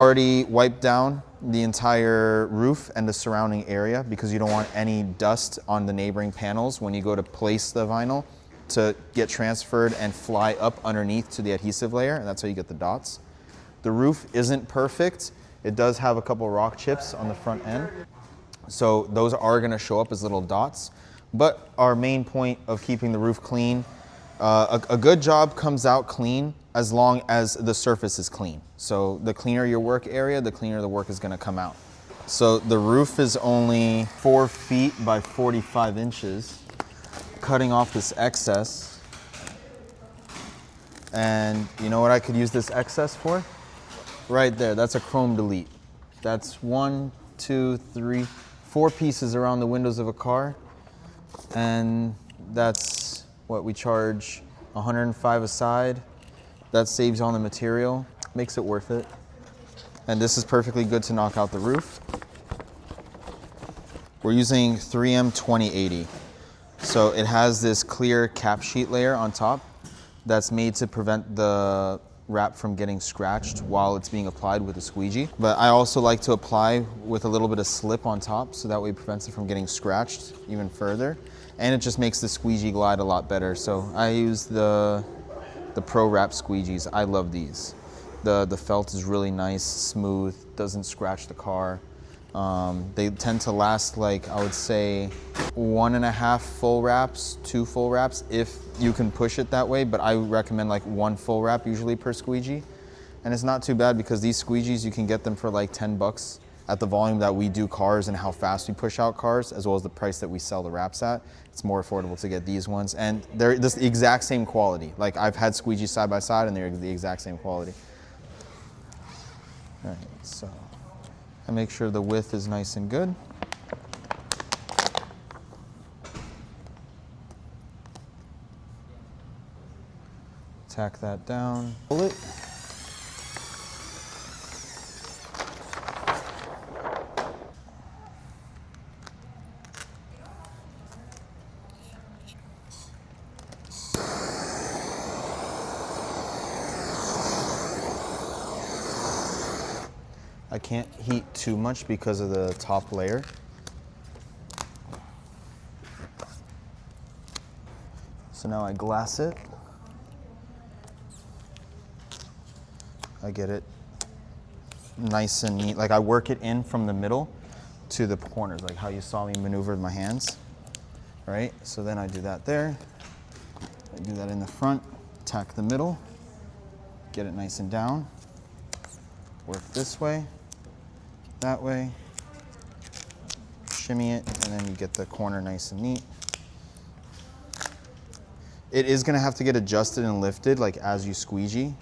Already wiped down the entire roof and the surrounding area because you don't want any dust on the neighboring panels when you go to place the vinyl to get transferred and fly up underneath to the adhesive layer, and that's how you get the dots. The roof isn't perfect. It does have a couple rock chips on the front end, so those are going to show up as little dots. But our main point of keeping the roof clean, a good job comes out clean as long as the surface is clean. So the cleaner your work area, the cleaner the work is going to come out. So the roof is only 4 feet by 45 inches. Cutting off this excess. And you know what I could use this excess for? Right there, that's a chrome delete. That's 1, 2, 3, 4 pieces around the windows of a car. And that's what we charge $105 a side. That saves on the material, makes it worth it. And this is perfectly good to knock out the roof. We're using 3M 2080. So it has this clear cap sheet layer on top that's made to prevent the wrap from getting scratched while it's being applied with a squeegee. But I also like to apply with a little bit of slip on top so that way it prevents it from getting scratched even further. And it just makes the squeegee glide a lot better. So I use the Pro Wrap squeegees. I love these. The felt is really nice, smooth, doesn't scratch the car. They tend to last, like, I would say 1.5 full wraps, 2 full wraps, if you can push it that way, but I recommend like 1 full wrap usually per squeegee. And it's not too bad because these squeegees, you can get them for like 10 bucks at the volume that we do cars and how fast we push out cars, as well as the price that we sell the wraps at. It's more affordable to get these ones. And they're the exact same quality. Like, I've had squeegees side by side and they're the exact same quality. All right, so I make sure the width is nice and good. Tack that down. Pull it. I can't heat too much because of the top layer. So now I glass it. I get it nice and neat. Like, I work it in from the middle to the corners, like how you saw me maneuver with my hands, right? So then I do that there. I do that in the front, tack the middle, get it nice and down, work this way, that way, shimmy it, and then you get the corner nice and neat. It is gonna have to get adjusted and lifted like as you squeegee.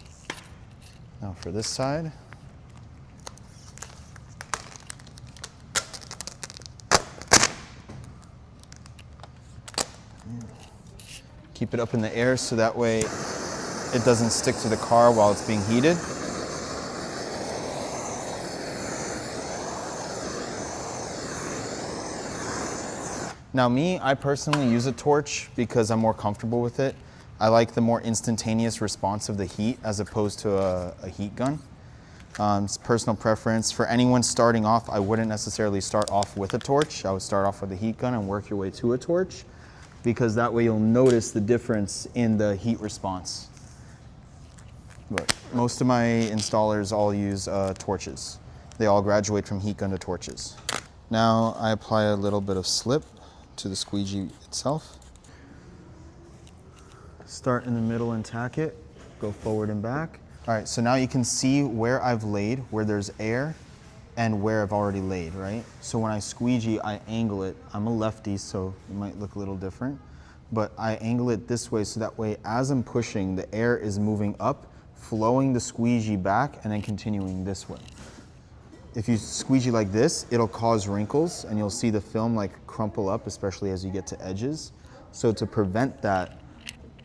Now for this side. Keep it up in the air so that way it doesn't stick to the car while it's being heated. Now I personally use a torch because I'm more comfortable with it. I like the more instantaneous response of the heat as opposed to a heat gun. It's personal preference. For anyone starting off, I wouldn't necessarily start off with a torch. I would start off with a heat gun and work your way to a torch, because that way you'll notice the difference in the heat response. But most of my installers all use torches. They all graduate from heat gun to torches. Now I apply a little bit of slip to the squeegee itself. Start in the middle and tack it, go forward and back. All right, so now you can see where I've laid, where there's air, and where I've already laid, right? So when I squeegee, I angle it. I'm a lefty, so it might look a little different, but I angle it this way so that way as I'm pushing, the air is moving up, flowing the squeegee back, and then continuing this way. If you squeegee like this, it'll cause wrinkles and you'll see the film like crumple up, especially as you get to edges. So to prevent that,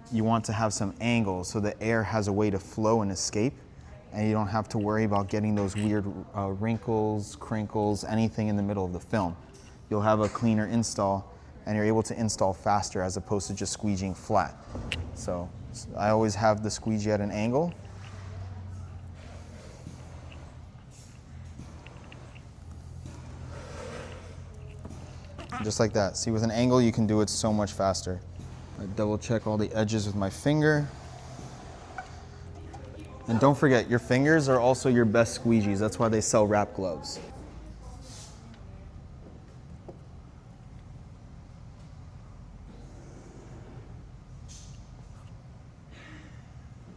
you want to have some angle so the air has a way to flow and escape, and you don't have to worry about getting those weird wrinkles, crinkles, anything in the middle of the film. You'll have a cleaner install and you're able to install faster as opposed to just squeegeeing flat. So I always have the squeegee at an angle. just like that. See, with an angle, you can do it so much faster. I double check all the edges with my finger. And don't forget, your fingers are also your best squeegees. That's why they sell wrap gloves.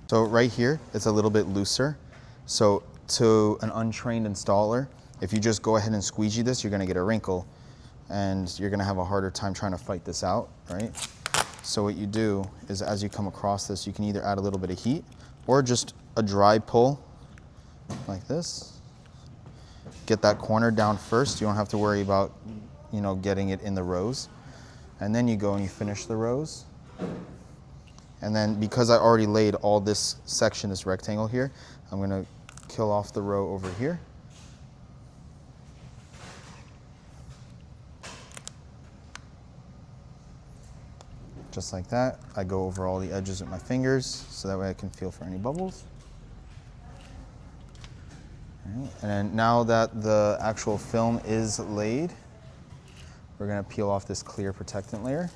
So right here, it's a little bit looser. So to an untrained installer, if you just go ahead and squeegee this, you're gonna get a wrinkle and you're gonna have a harder time trying to fight this out, right? So what you do is as you come across this, you can either add a little bit of heat or just a dry pull like this. Get that corner down first. You don't have to worry about, you know, getting it in the rows. And then you go and you finish the rows. And then because I already laid all this section, this rectangle here, I'm gonna kill off the row over here. Just like that. I go over all the edges with my fingers so that way I can feel for any bubbles. All right. And then now that the actual film is laid, we're gonna peel off this clear protectant layer.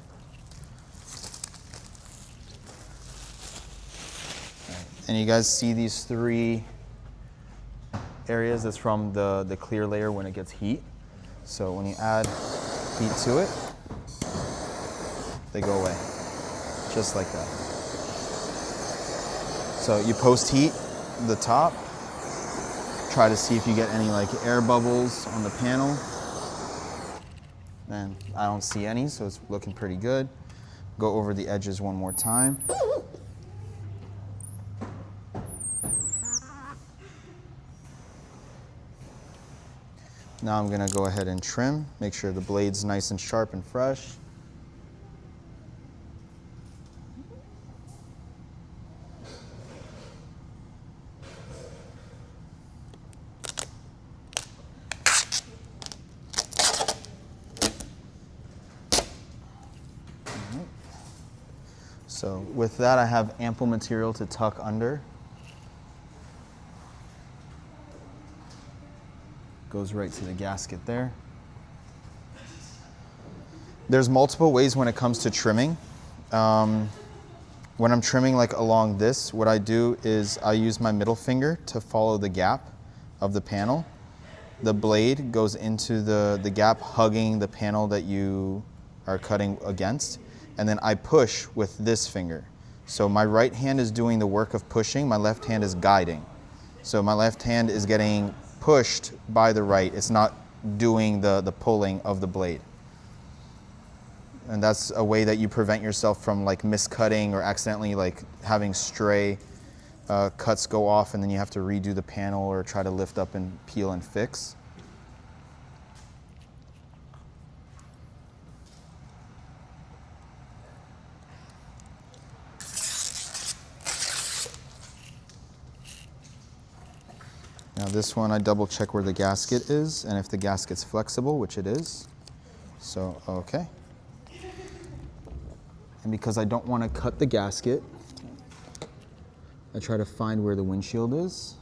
And you guys see these three areas? That's from the clear layer when it gets heat. So when you add heat to it, they go away, just like that. So you post heat the top, try to see if you get any like air bubbles on the panel. And I don't see any, so it's looking pretty good. Go over the edges one more time. Now I'm gonna go ahead and trim, make sure the blade's nice and sharp and fresh. So with that, I have ample material to tuck under. Goes right to the gasket there. There's multiple ways when it comes to trimming. When I'm trimming like along this, what I do is I use my middle finger to follow the gap of the panel. The blade goes into the gap, hugging the panel that you are cutting against. And then I push with this finger. So my right hand is doing the work of pushing, my left hand is guiding. So my left hand is getting pushed by the right. It's not doing the pulling of the blade. And that's a way that you prevent yourself from like miscutting or accidentally like having stray cuts go off and then you have to redo the panel or try to lift up and peel and fix. Now this one, I double check where the gasket is and if the gasket's flexible, which it is. So, okay. And because I don't want to cut the gasket, I try to find where the windshield is.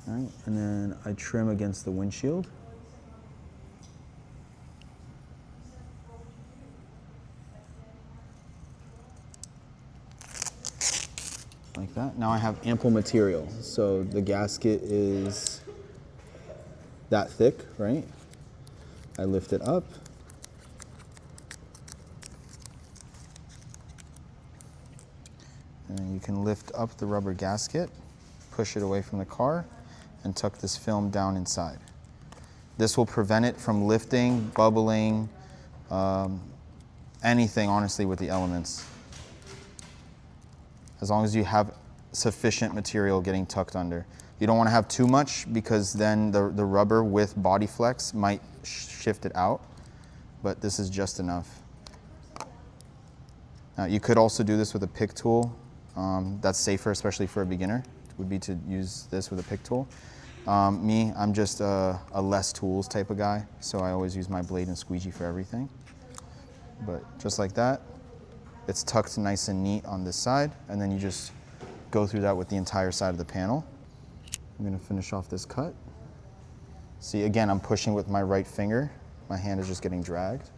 All right, and then I trim against the windshield. Like that. Now I have ample material. So the gasket is that thick, right? I lift it up. And then you can lift up the rubber gasket, push it away from the car, and tuck this film down inside. This will prevent it from lifting, bubbling, anything, honestly, with the elements. As long as you have sufficient material getting tucked under. You don't want to have too much because then the rubber with body flex might shift it out, but this is just enough. Now you could also do this with a pick tool. That's safer, especially for a beginner, would be to use this with a pick tool. I'm just a less tools type of guy, so I always use my blade and squeegee for everything. But just like that. It's tucked nice and neat on this side, and then you just go through that with the entire side of the panel. I'm gonna finish off this cut. See, again, I'm pushing with my right finger My hand is just getting dragged.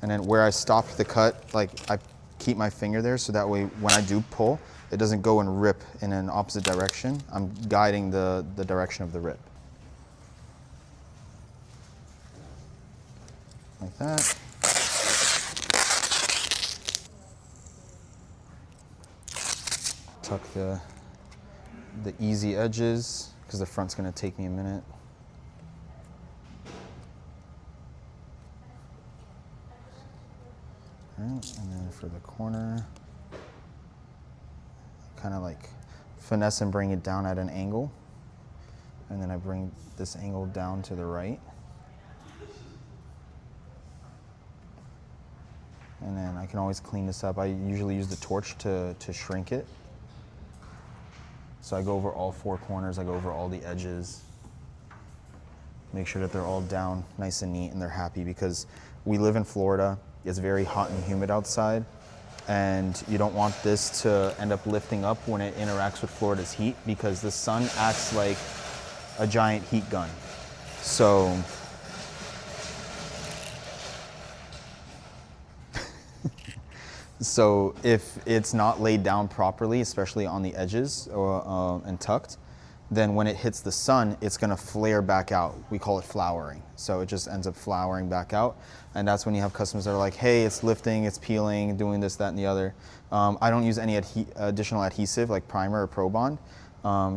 And then where I stopped the cut, like I keep my finger there so that way when I do pull, it doesn't go and rip in an opposite direction. I'm guiding the direction of the rip. Like that. Tuck the easy edges, because the front's gonna take me a minute. All right, and then for the corner, kind of like finesse and bring it down at an angle. And then I bring this angle down to the right. And then I can always clean this up. I usually use the torch to shrink it. So I go over all four corners, I go over all the edges. Make sure that they're all down nice and neat and they're happy, because we live in Florida. It's very hot and humid outside, and you don't want this to end up lifting up when it interacts with Florida's heat, because the sun acts like a giant heat gun. So so if it's not laid down properly, especially on the edges and tucked, then when it hits the sun, it's gonna flare back out. We call it flowering. So it just ends up flowering back out. And that's when you have customers that are like, hey, it's lifting, it's peeling, doing this, that, and the other. I don't use any additional adhesive like primer or Pro Bond.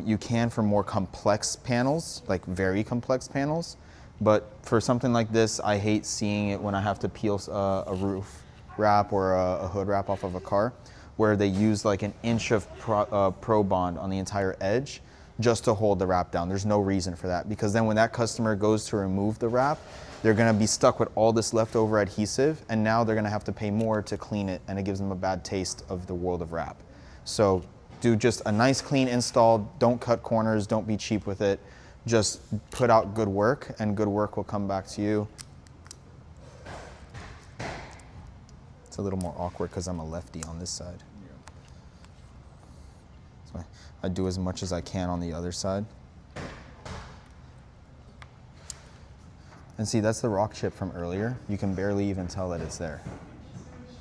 You can for more complex panels, like very complex panels. But for something like this, I hate seeing it when I have to peel a roof wrap or a hood wrap off of a car, where they use like an inch of Pro Bond on the entire edge just to hold the wrap down. There's no reason for that, because then when that customer goes to remove the wrap, they're gonna be stuck with all this leftover adhesive, and now they're gonna have to pay more to clean it, and it gives them a bad taste of the world of wrap. So do just a nice clean install, don't cut corners, don't be cheap with it. Just put out good work, and good work will come back to you. It's a little more awkward because I'm a lefty on this side. So I do as much as I can on the other side. And see, that's the rock chip from earlier. You can barely even tell that it's there.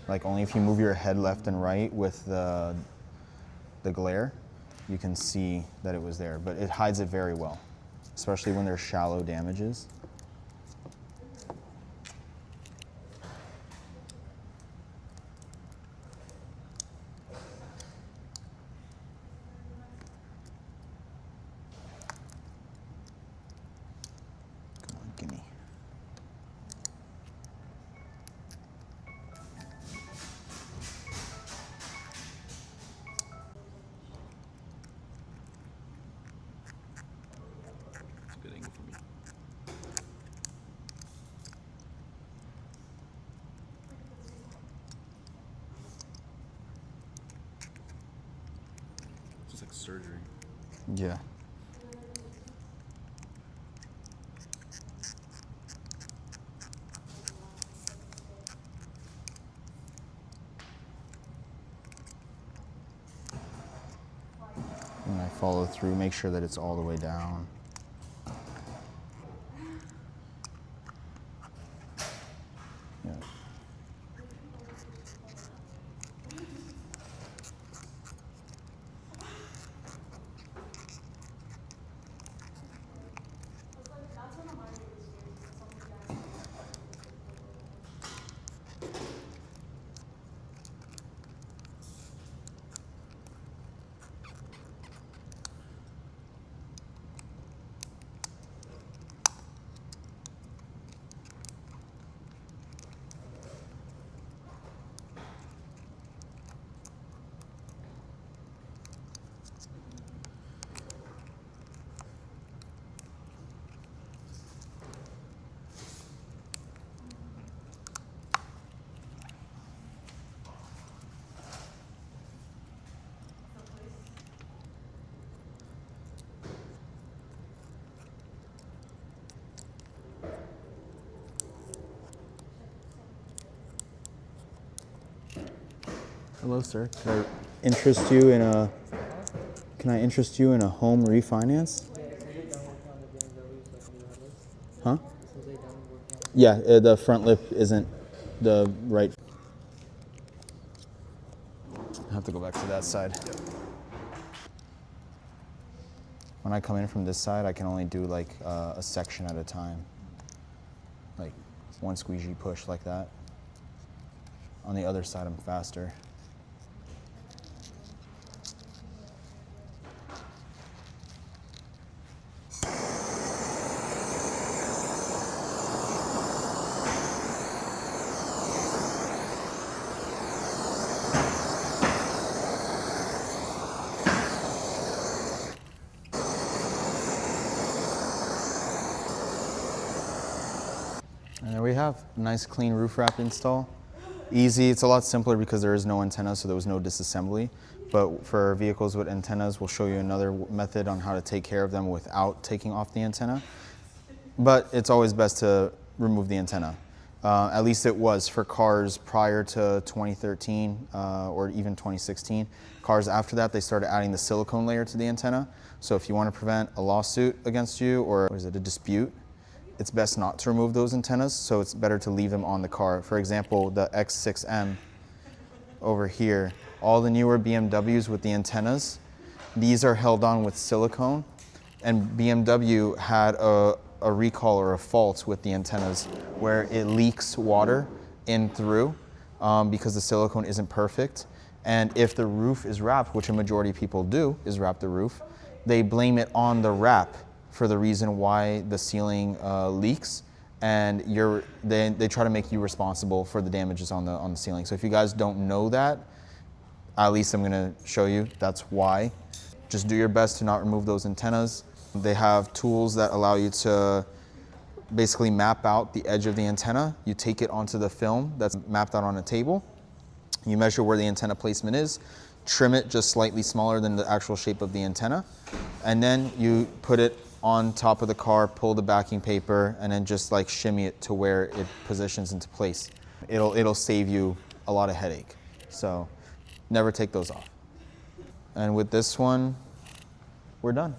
Like only if you move your head left and right with the glare, you can see that it was there, but it hides it very well, especially when there's shallow damages. Like surgery. Yeah. And I follow through, make sure that it's all the way down. Yeah. Hello, sir. Can I interest you in a home refinance? Huh? Yeah, the front lip isn't the right. I have to go back to that side. When I come in from this side, I can only do like a section at a time. Like one squeegee push like that. On the other side, I'm faster. And there we have a nice clean roof wrap install. Easy, it's a lot simpler because there is no antenna, so there was no disassembly. But for vehicles with antennas, we'll show you another method on how to take care of them without taking off the antenna. But it's always best to remove the antenna. At least it was for cars prior to 2013 or even 2016. Cars after that, they started adding the silicone layer to the antenna. So if you want to prevent a lawsuit against you or is it a dispute, it's best not to remove those antennas, so it's better to leave them on the car. For example, the X6M over here, all the newer BMWs with the antennas, these are held on with silicone, and BMW had a recall or a fault with the antennas where it leaks water in through because the silicone isn't perfect. And if the roof is wrapped, which a majority of people do, is wrap the roof, they blame it on the wrap for the reason why the ceiling leaks, and they try to make you responsible for the damages on the ceiling. So if you guys don't know that, at least I'm gonna show you that's why. Just do your best to not remove those antennas. They have tools that allow you to basically map out the edge of the antenna. You take it onto the film that's mapped out on a table. You measure where the antenna placement is, trim it just slightly smaller than the actual shape of the antenna, and then you put it on top of the car, pull the backing paper, and then just like shimmy it to where it positions into place. It'll save you a lot of headache. So never take those off. And with this one, we're done.